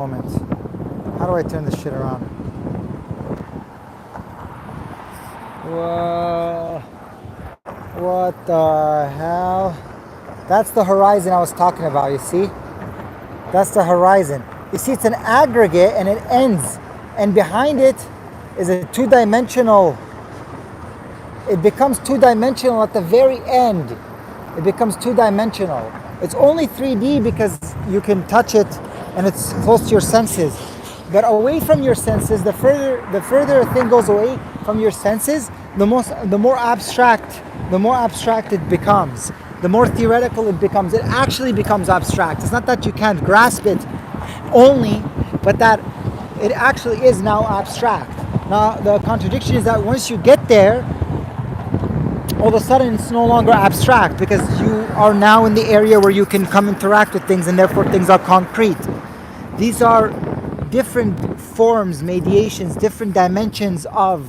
moment. How do I turn this shit around? Whoa. What the hell? That's the horizon I was talking about, you see? That's the horizon. You see, it's an aggregate and it ends. And behind it is a two-dimensional. It becomes two-dimensional at the very end. It becomes two-dimensional. It's only 3D because you can touch it and it's close to your senses. But away from your senses, the further a thing goes away from your senses, the more abstract it becomes. The more theoretical it becomes. It actually becomes abstract. It's not that you can't grasp it only, but that it actually is now abstract. Now the contradiction is that once you get there, all of a sudden it's no longer abstract because you are now in the area where you can come interact with things and therefore things are concrete. These are different forms, mediations, different dimensions of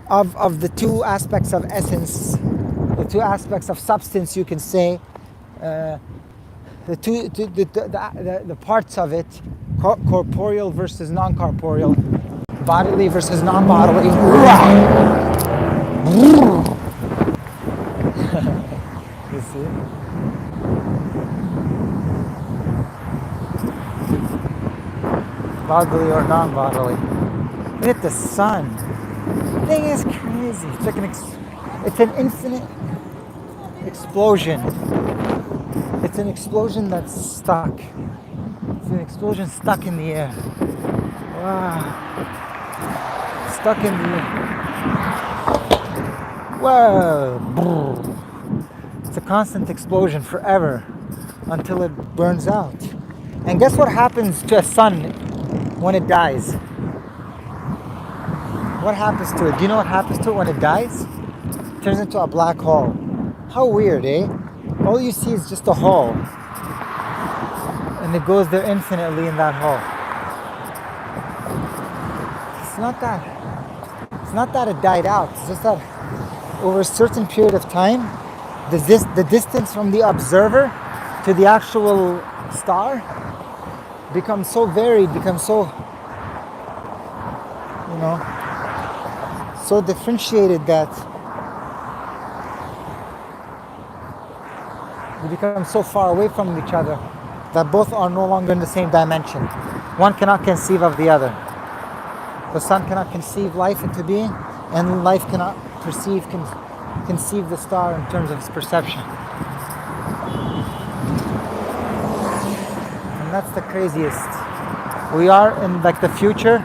the two aspects of essence, the two aspects of substance, you can say, the parts of it, corporeal versus non-corporeal, bodily versus non-bodily. You see? Bodily or non-bodily. Look at the sun. The thing is crazy. It's like it's an infinite explosion. It's an explosion that's stuck. It's an explosion stuck in the air. Wow. Stuck in the air. Whoa. It's a constant explosion forever until it burns out. And guess what happens to a sun when it dies? What happens to it? Do you know what happens to it when it dies? It turns into a black hole. How weird, eh? All you see is just a hole. And it goes there infinitely in that hole. It's not that it died out. It's just that over a certain period of time, the distance from the observer to the actual star becomes so varied, becomes so, so differentiated that they become so far away from each other that both are no longer in the same dimension. One cannot conceive of the other. The sun cannot conceive life into being, and life cannot conceive the star in terms of its perception. And that's the craziest. We are in like the future,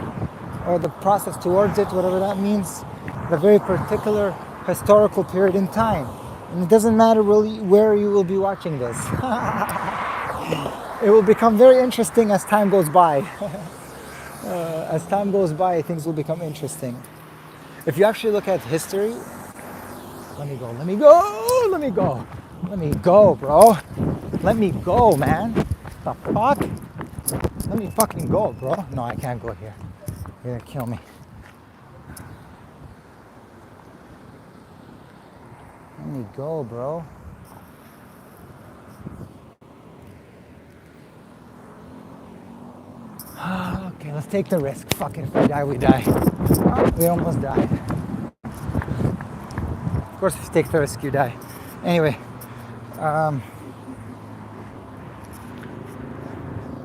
or the process towards it, whatever that means, the very particular historical period in time. And it doesn't matter really where you will be watching this. It will become very interesting as time goes by. As time goes by, things will become interesting. If you actually look at history, let me go, bro. Let me go, man. The fuck? Let me fucking go, bro. No, I can't go here. You're gonna kill me. Let me go, bro. Okay, let's take the risk. Fucking if we die, we die. We almost died. Of course, if you take the risk, you die. Anyway,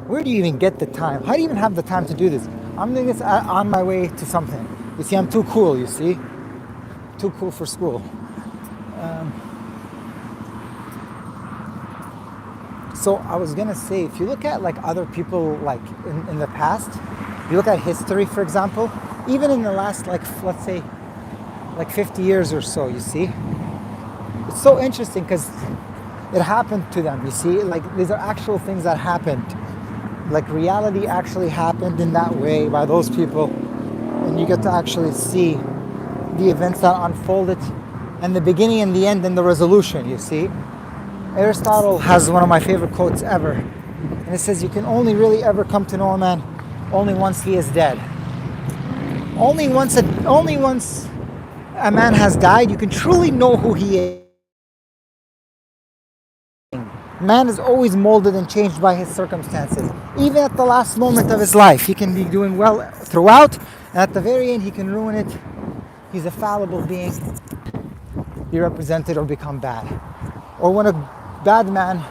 where do you even get the time? How do you even have the time to do this? I'm doing this on my way to something. You see, I'm too cool, you see? Too cool for school. So I was gonna say, if you look at like other people like in the past, you look at history, for example, even in the last like, let's say, like 50 years or so, you see? It's so interesting because it happened to them, you see? Like these are actual things that happened. Like reality actually happened in that way by those people. And you get to actually see the events that unfolded and the beginning and the end and the resolution, you see? Aristotle has one of my favorite quotes ever. And it says, you can only really ever come to know a man only once he is dead. Only once a man has died, you can truly know who he is. Man is always molded and changed by his circumstances. Even at the last moment of his life, he can be doing well throughout, and at the very end, he can ruin it. He's a fallible being, be represented or become bad. Or when a bad man